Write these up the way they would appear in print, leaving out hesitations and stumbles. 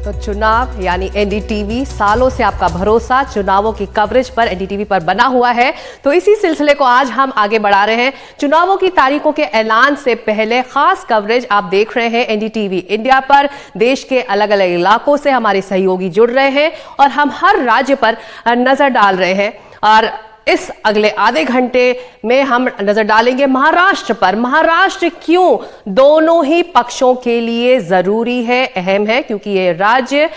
तो चुनाव यानी एनडीटीवी सालों से आपका भरोसा चुनावों की कवरेज पर एनडीटीवी पर बना हुआ है। तो इसी सिलसिले को आज हम आगे बढ़ा रहे हैं। चुनावों की तारीखों के ऐलान से पहले खास कवरेज आप देख रहे हैं एनडीटीवी इंडिया पर। देश के अलग अलग इलाकों से हमारे सहयोगी जुड़ रहे हैं और हम हर राज्य पर नजर डाल रहे हैं। और इस अगले आधे घंटे में हम नजर डालेंगे महाराष्ट्र पर। महाराष्ट्र क्यों दोनों ही पक्षों के लिए जरूरी है, अहम है, क्योंकि ये राज्य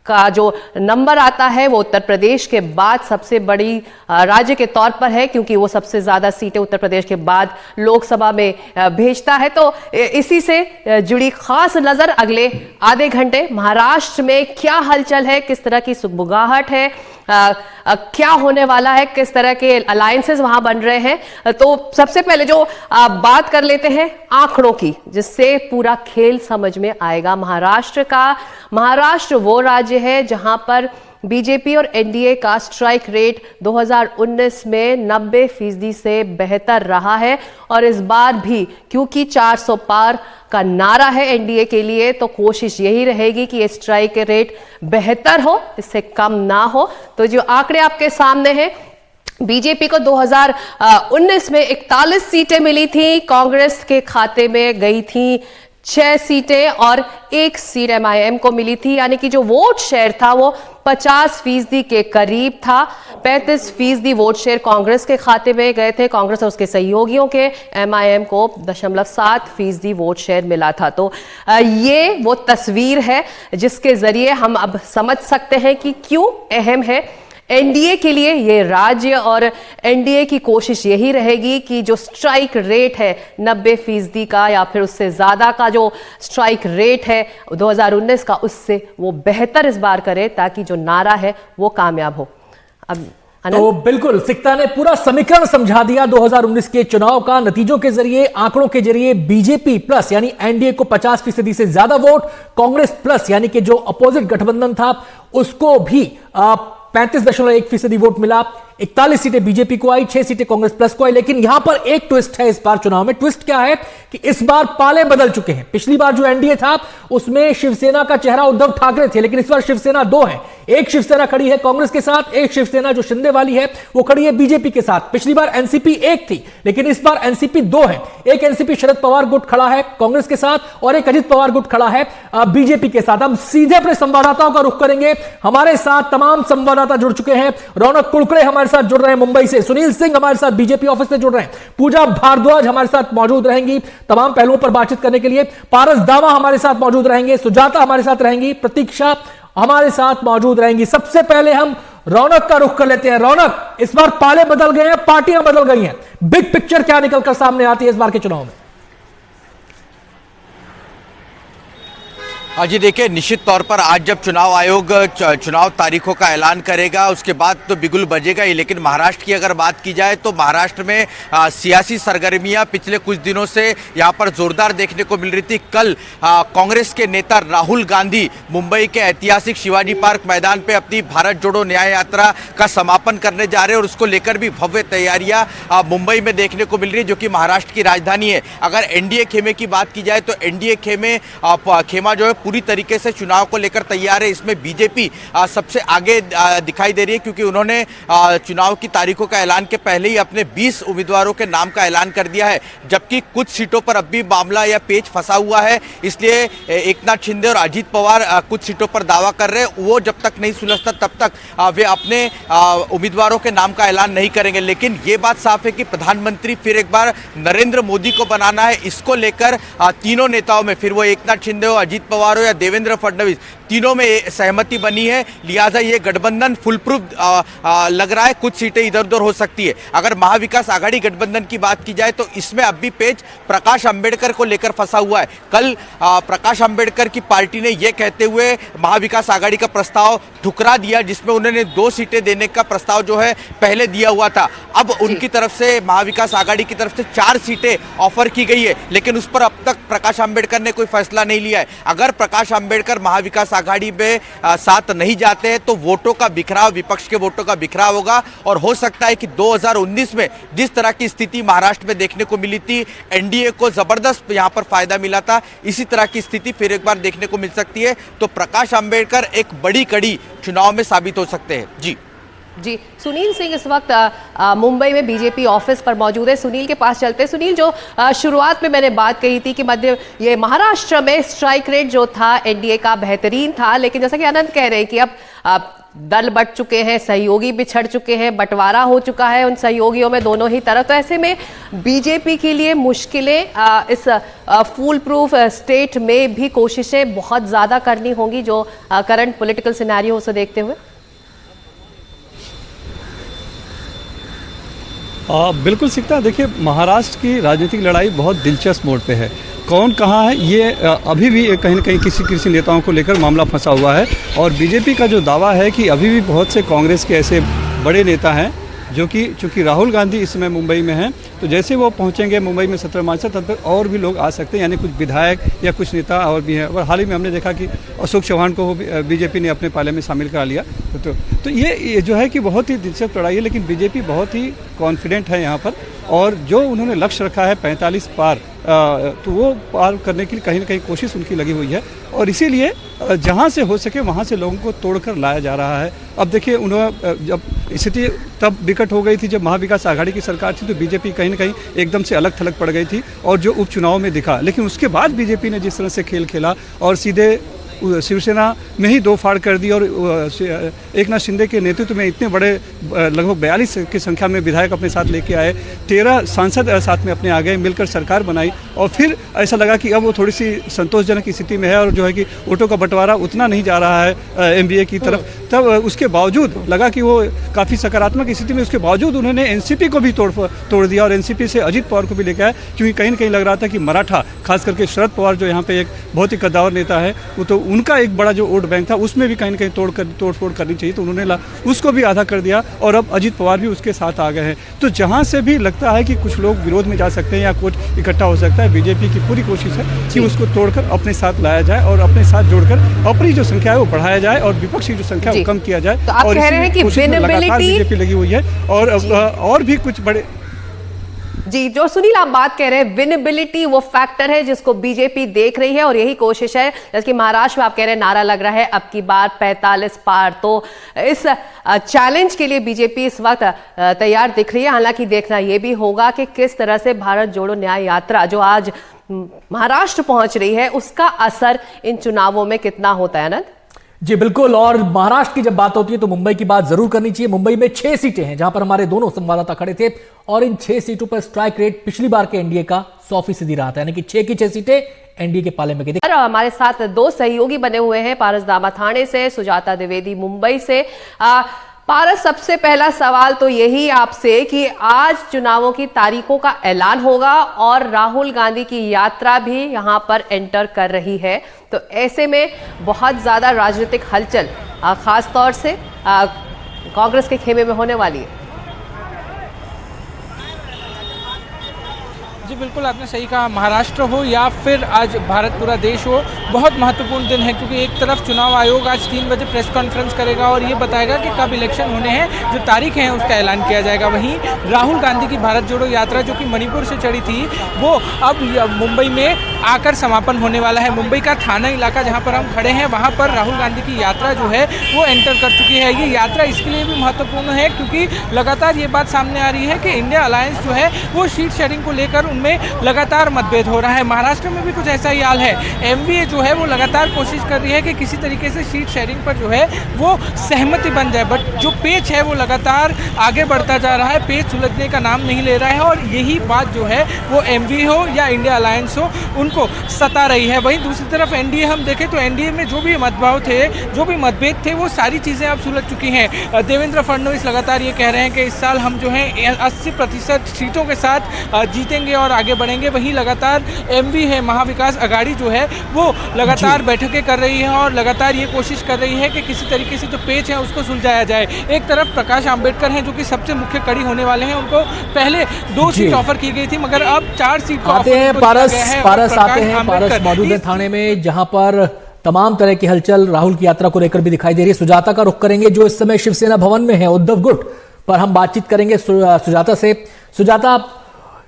का जो नंबर आता है वो उत्तर प्रदेश के बाद सबसे बड़ी राज्य के तौर पर है, क्योंकि वो सबसे ज्यादा सीटें उत्तर प्रदेश के बाद लोकसभा में भेजता है। तो इसी से जुड़ी खास नजर अगले आधे घंटे महाराष्ट्र में क्या हलचल है, किस तरह की सुगबुगाहट है, क्या होने वाला है, किस तरह के अलायंसेस वहां बन रहे हैं। तो सबसे पहले जो बात कर लेते हैं आंकड़ों की, जिससे पूरा खेल समझ में आएगा महाराष्ट्र वो राज्य है जहां पर बीजेपी और एनडीए का स्ट्राइक रेट 2019 में 90% से बेहतर रहा है। और इस बार भी क्योंकि 400 पार का नारा है एनडीए के लिए, तो कोशिश यही रहेगी कि ये स्ट्राइक रेट बेहतर हो, इससे कम ना हो। तो जो आंकड़े आपके सामने हैं, बीजेपी को 2019 में 41 सीटें मिली थी, कांग्रेस के खाते में गई थी 6 सीटें और 1 सीट एमआईएम को मिली थी। यानी कि जो वोट शेयर था वो 50% के करीब था। 35% वोट शेयर कांग्रेस के खाते में गए थे, कांग्रेस और उसके सहयोगियों के। एमआईएम को 0.7% वोट शेयर मिला था। तो ये वो तस्वीर है जिसके जरिए हम अब समझ सकते हैं कि क्यों अहम है एनडीए के लिए ये राज्य। और एनडीए की कोशिश यही रहेगी कि जो स्ट्राइक रेट है 90% का या फिर उससे ज्यादा का जो स्ट्राइक रेट है 2019 का, उससे वो बेहतर इस बार करे, ताकि जो नारा है वो कामयाब हो। अब तो बिल्कुल सिक्ता ने पूरा समीकरण समझा दिया 2019 के चुनाव का। नतीजों के जरिए, आंकड़ों के जरिए बीजेपी प्लस यानी एनडीए को 50% से ज्यादा वोट, कांग्रेस प्लस यानी कि जो अपोजिट गठबंधन था उसको भी 35.1% वोट मिला। 41 सीटें बीजेपी को आई, 6 सीटें कांग्रेस प्लस को आई। लेकिन यहां पर एक ट्विस्ट है इस बार चुनाव में। ट्विस्ट क्या है कि इस बार पाले बदल चुके हैं। पिछली बार जो एनडीए था उसमें शिवसेना का चेहरा उद्धव ठाकरे थे, लेकिन इस बार शिवसेना 2 है। एक शिवसेना खड़ी है कांग्रेस के साथ, एक शिवसेना जो शिंदे वाली है वो खड़ी है बीजेपी के साथ। पिछली बार एनसीपी 1 थी, लेकिन इस बार एनसीपी 2 है। एक एनसीपी शरद पवार गुट खड़ा है कांग्रेस के साथ और एक अजित पवार गुट खड़ा है बीजेपी के साथ। हम सीधे अपने संवाददाताओं का रुख करेंगे। हमारे साथ तमाम संवाददाता जुड़ चुके हैं। रौनक कुलकड़े हमारे साथ जुड़ रहे हैं मुंबई से, सुनील सिंह हमारे साथ बीजेपी ऑफिस से जुड़ रहे हैं, पूजा भारद्वाज हमारे साथ मौजूद रहेंगी तमाम पहलुओं पर बातचीत करने के लिए, पारस दावा हमारे साथ मौजूद रहेंगे, सुजाता हमारे साथ रहेंगी, प्रतीक्षा हमारे साथ मौजूद रहेंगी। सबसे पहले हम रौनक का रुख कर लेते हैं। रौनक, इस बार पाले बदल गए हैं, पार्टियां बदल गई हैं, बिग पिक्चर क्या निकलकर सामने आती है इस बार के चुनाव में? जी देखिए, निश्चित तौर पर आज जब चुनाव आयोग चुनाव तारीखों का ऐलान करेगा उसके बाद तो बिगुल बजेगा ही। लेकिन महाराष्ट्र की अगर बात की जाए तो महाराष्ट्र में सियासी सरगर्मियां पिछले कुछ दिनों से यहां पर जोरदार देखने को मिल रही थी। कल कांग्रेस के नेता राहुल गांधी मुंबई के ऐतिहासिक शिवाजी पार्क मैदान पे अपनी भारत जोड़ो न्याय यात्रा का समापन करने जा रहे हैं और उसको लेकर भी भव्य तैयारियां मुंबई में देखने को मिल रही है, जो कि महाराष्ट्र की राजधानी है। अगर एनडीए खेमे की बात की जाए तो एनडीए खेमा जो है पूरी तरीके से चुनाव को लेकर तैयार है। इसमें बीजेपी सबसे आगे दिखाई दे रही है, क्योंकि उन्होंने चुनाव की तारीखों का ऐलान के पहले ही अपने 20 उम्मीदवारों के नाम का ऐलान कर दिया है। जबकि कुछ सीटों पर अब भी मामला या पेच फंसा हुआ है, इसलिए एकनाथ शिंदे और अजित पवार कुछ सीटों पर दावा कर रहे हैं। वो जब तक नहीं सुलझता तब तक वे अपने उम्मीदवारों के नाम का ऐलान नहीं करेंगे। लेकिन ये बात साफ है कि प्रधानमंत्री फिर एक बार नरेंद्र मोदी को बनाना है। इसको लेकर तीनों नेताओं में, फिर वो एकनाथ शिंदे हो, अजित पवार हो या देवेंद्र फडणवीस, तीनों में सहमति बनी है। लिहाजा ये गठबंधन फुल प्रूफ लग रहा है। कुछ सीटें इधर उधर हो सकती है। अगर महाविकास आघाड़ी गठबंधन की बात की जाए तो इसमें अब भी पेच प्रकाश अंबेडकर को लेकर फंसा हुआ है। कल प्रकाश अंबेडकर की पार्टी ने यह कहते हुए महाविकास आघाड़ी का प्रस्ताव ठुकरा दिया, जिसमें उन्होंने 2 सीटें देने का प्रस्ताव जो है पहले दिया हुआ था। अब उनकी तरफ से, महाविकास आघाड़ी की तरफ से 4 सीटें ऑफर की गई है, लेकिन उस पर अब तक प्रकाश अंबेडकर ने कोई फैसला नहीं लिया है। अगर प्रकाश अंबेडकर महाविकास आघाड़ी में साथ नहीं जाते हैं तो वोटों का बिखराव, विपक्ष के वोटों का बिखराव होगा। और हो सकता है कि 2019 में जिस तरह की स्थिति महाराष्ट्र में देखने को मिली थी, एनडीए को जबरदस्त यहां पर फायदा मिला था, इसी तरह की स्थिति फिर एक बार देखने को मिल सकती है। तो प्रकाश अंबेडकर एक बड़ी कड़ी चुनाव में साबित हो सकते हैं। जी, सुनील सिंह इस वक्त मुंबई में बीजेपी ऑफिस पर मौजूद है। सुनील के पास चलते हैं। सुनील, जो शुरुआत में मैंने बात कही थी कि ये महाराष्ट्र में स्ट्राइक रेट जो था एनडीए का बेहतरीन था, लेकिन जैसा कि आनंद कह रहे हैं कि अब दल बट चुके हैं, सहयोगी बिछड़ चुके हैं, बंटवारा हो चुका है उन सहयोगियों में दोनों ही तरफ। तो ऐसे में बीजेपी के लिए मुश्किलें इस फूल प्रूफ स्टेट में भी कोशिशें बहुत ज़्यादा करनी होंगी, जो करंट पॉलिटिकल सिनेरियो उसे देखते हुए। बिल्कुल सीखता। देखिए, महाराष्ट्र की राजनीतिक लड़ाई बहुत दिलचस्प मोड़ पे है। कौन कहाँ है ये अभी भी कहीं न कहीं किसी नेताओं को लेकर मामला फंसा हुआ है। और बीजेपी का जो दावा है कि अभी भी बहुत से कांग्रेस के ऐसे बड़े नेता हैं जो कि चूँकि राहुल गांधी इस समय मुंबई में हैं, तो जैसे वो पहुंचेंगे मुंबई में 17 मार्च से, तब तक और भी लोग आ सकते हैं, यानी कुछ विधायक या कुछ नेता और भी हैं। और हाल ही में हमने देखा कि अशोक चौहान को बीजेपी ने अपने पाले में शामिल करा लिया। तो ये जो है कि बहुत ही दिलचस्प लड़ाई है, लेकिन बीजेपी बहुत ही कॉन्फिडेंट है यहाँ पर। और जो उन्होंने लक्ष्य रखा है 45 पार, तो वो पार करने के लिए कहीं ना कहीं कोशिश उनकी लगी हुई है। और इसीलिए जहाँ से हो सके वहाँ से लोगों को तोड़कर लाया जा रहा है। अब देखिए, उन्होंने जब स्थिति तब विकट हो गई थी जब महाविकास आघाड़ी की सरकार थी, तो बीजेपी कहीं ना कहीं एकदम से अलग थलग पड़ गई थी और जो उपचुनाव में दिखा। लेकिन उसके बाद बीजेपी ने जिस तरह से खेल खेला और सीधे शिवसेना में ही दो फाड़ कर दी और एकनाथ शिंदे के नेतृत्व में इतने बड़े लगभग 42 की संख्या में विधायक अपने साथ लेके आए, 13 सांसद साथ में अपने आ गए, मिलकर सरकार बनाई। और फिर ऐसा लगा कि अब वो थोड़ी सी संतोषजनक स्थिति में है और जो है कि वोटों का बंटवारा उतना नहीं जा रहा है एनडीए की तरफ। तब उसके बावजूद लगा कि वो काफ़ी सकारात्मक स्थिति में, उसके बावजूद उन्होंने एनसीपी को भी तोड़ दिया और एनसीपी से अजित पवार को भी लेकर आए, क्योंकि कहीं ना कहीं लग रहा था कि मराठा, खास करके शरद पवार जो यहाँ पे एक बहुत ही कद्दावर नेता है, वो तो उनका एक बड़ा जो वोट बैंक था उसमें भी कहीं ना कहीं तोड़फोड़ करनी चाहिए, तो उन्होंने उसको भी आधा कर दिया और अब अजित पवार भी उसके साथ आ गए हैं। तो जहां से भी लगता है कि कुछ लोग विरोध में जा सकते हैं या कुछ इकट्ठा हो सकता है, बीजेपी की पूरी कोशिश है कि उसको तोड़कर अपने साथ लाया जाए और अपने साथ जोड़कर अपनी जो संख्या है वो बढ़ाया जाए और विपक्ष की जो संख्या है वो कम किया जाए। तो आप कह रहे हैं कि लगातार बीजेपी लगी हुई है और भी कुछ बड़े जी, जो सुनील आप बात कह रहे हैं, विनेबिलिटी वो फैक्टर है जिसको बीजेपी देख रही है और यही कोशिश है। जैसे कि महाराष्ट्र में आप कह रहे हैं नारा लग रहा है अब की बार 45 पार, तो इस चैलेंज के लिए बीजेपी इस वक्त तैयार दिख रही है। हालांकि देखना यह भी होगा कि किस तरह से भारत जोड़ो न्याय यात्रा जो आज महाराष्ट्र पहुंच रही है उसका असर इन चुनावों में कितना होता है। आनंद जी बिल्कुल, और महाराष्ट्र की जब बात होती है तो मुंबई की बात जरूर करनी चाहिए। मुंबई में 6 सीटें हैं जहां पर हमारे दोनों संवाददाता खड़े थे और इन 6 सीटों पर स्ट्राइक रेट पिछली बार के एनडीए का 100% रहा था, यानी कि 6 की 6 सीटें एनडीए के पाले में गई। हमारे साथ 2 सहयोगी बने हुए हैं, पारस दामा थाने से, सुजाता द्विवेदी मुंबई से। पारस, सबसे पहला सवाल तो यही आपसे कि आज चुनावों की तारीखों का ऐलान होगा और राहुल गांधी की यात्रा भी यहां पर एंटर कर रही है, तो ऐसे में बहुत ज्यादा राजनीतिक हलचल खास तौर से कांग्रेस के खेमे में होने वाली है। जी बिल्कुल, आपने सही कहा। महाराष्ट्र हो या फिर आज भारत पूरा देश हो, बहुत महत्वपूर्ण दिन है क्योंकि एक तरफ चुनाव आयोग आज 3 बजे प्रेस कॉन्फ्रेंस करेगा और ये बताएगा कि कब इलेक्शन होने हैं, जो तारीख है उसका ऐलान किया जाएगा। वहीं राहुल गांधी की भारत जोड़ो यात्रा जो कि मणिपुर से चढ़ी थी वो अब मुंबई में आकर समापन होने वाला है। मुंबई का थाना इलाका जहाँ पर हम खड़े हैं वहाँ पर राहुल गांधी की यात्रा जो है वो एंटर कर चुकी है। ये यात्रा इसके लिए भी महत्वपूर्ण है क्योंकि लगातार ये बात सामने आ रही है कि इंडिया अलायंस जो है वो सीट शेयरिंग को लेकर में लगातार मतभेद हो रहा है। महाराष्ट्र में भी कुछ ऐसा ही हाल है। एमवीए जो है वो लगातार कोशिश कर रही है कि किसी तरीके से सीट शेयरिंग पर जो है वो सहमति बन जाए, बट जो पेच है वो लगातार आगे बढ़ता जा रहा है, पेच सुलझने का नाम नहीं ले रहा है और यही बात जो है वो एमवीए हो या इंडिया अलायंस हो उनको सता रही है। वहीं दूसरी तरफ एनडीए हम देखें तो एनडीए में जो भी मतभाव थे, जो भी मतभेद थे, वो सारी चीज़ें अब सुलझ चुकी हैं। देवेंद्र फडणवीस लगातार ये कह रहे हैं कि इस साल हम जो है 80% सीटों के साथ जीतेंगे और आगे बढ़ेंगे। वहीं लगातार एमवी है, महाविकास आघाड़ी जो है वो लगातार बैठकें कर रही है और लगातार ये कोशिश कर रही है कि किसी तरीके से जो पेच है उसको सुलझाया जाए। एक तरफ प्रकाश आंबेडकर हैं जो कि सबसे मुख्य कड़ी होने वाले हैं, उनको पहले 2 सीट ऑफर की गई थी मगर अब 4 सीट आते हैं। पारस आते हैं, पारस मौजूद है थाने में जहां पर तमाम तरह की हलचल राहुल की यात्रा को लेकर भी दिखाई दे रही है। सुजाता का रुख करेंगे जो इस समय शिवसेना भवन में है, उद्धव गुट पर हम बातचीत करेंगे सुजाता से। सुजाता,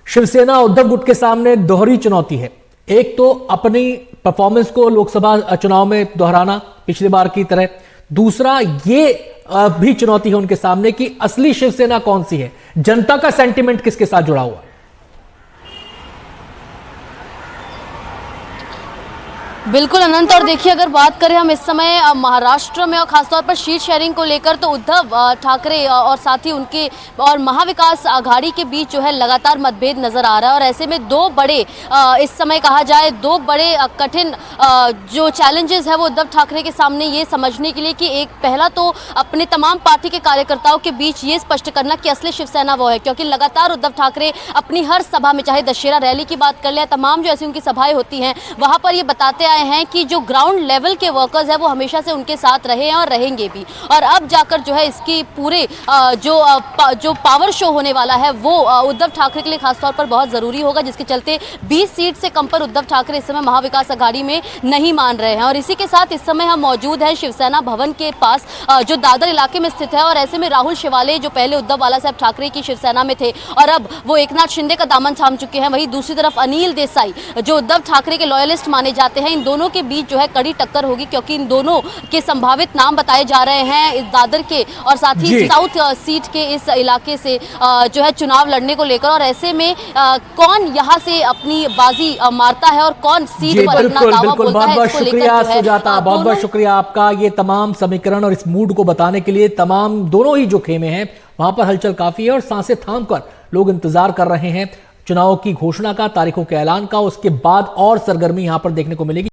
शिवसेना उद्धव गुट के सामने दोहरी चुनौती है। एक तो अपनी परफॉर्मेंस को लोकसभा चुनाव में दोहराना पिछली बार की तरह, दूसरा ये भी चुनौती है उनके सामने कि असली शिवसेना कौन सी है, जनता का सेंटिमेंट किसके साथ जुड़ा हुआ है। बिल्कुल अनंत, और देखिए अगर बात करें हम इस समय महाराष्ट्र में और खासतौर पर सीट शेयरिंग को लेकर, तो उद्धव ठाकरे और साथ ही उनके और महाविकास आघाड़ी के बीच जो है लगातार मतभेद नजर आ रहा है। और ऐसे में दो बड़े इस समय कहा जाए दो बड़े कठिन जो चैलेंजेस है वो उद्धव ठाकरे के सामने ये समझने के लिए कि एक पहला तो अपने तमाम पार्टी के कार्यकर्ताओं के बीच ये स्पष्ट करना कि असली शिवसेना वो है, क्योंकि लगातार उद्धव ठाकरे अपनी हर सभा में, चाहे दशहरा रैली की बात कर ले, तमाम जो ऐसी उनकी सभाएं होती हैं वहां पर ये बताते आए हैं कि जो ग्राउंड लेवल के वर्कर्स हैं वो हमेशा से उनके साथ रहे हैं और रहेंगे भी। और अब जाकर जो है इसकी पूरे जो पावर शो होने वाला है वो उद्धव ठाकरे के लिए खासतौर पर बहुत जरूरी होगा, जिसके चलते 20 सीट से कम पर उद्धव ठाकरे इस समय महाविकास आघाड़ी में नहीं मान रहे हैं। और इसी के साथ इस समय हम मौजूद हैं शिवसेना भवन के पास जो दादर इलाके में स्थित है। और ऐसे में राहुल शिवाले जो पहले उद्धव बाला साहब ठाकरे की शिवसेना में थे और अब वो एकनाथ शिंदे का दामन थाम चुके हैं, वहीं दूसरी तरफ अनिल देसाई जो उद्धव ठाकरे के लॉयलिस्ट माने जाते हैं, इन दोनों के बीच जो है कड़ी टक्कर होगी, क्योंकि इन दोनों के संभावित नाम बताए जा रहे हैं इस दादर के और साथ ही साउथ सीट के इस इलाके से जो है चुनाव लड़ने को लेकर। और ऐसे में कौन यहां से अपनी बाजी मारता है और कौन सीट पर अपना दावा बोलता है, बहुत शुक्रिया सुजाता, बहुत बहुत शुक्रिया आपका ये तमाम समीकरण और इस मूड को बताने के लिए। तमाम दोनों ही जो खेमे हैं वहां पर हलचल काफी है और सांसें थाम कर लोग इंतजार कर रहे हैं चुनाव की घोषणा का, तारीखों के ऐलान का। उसके बाद और सरगर्मी यहां पर देखने को मिलेगी।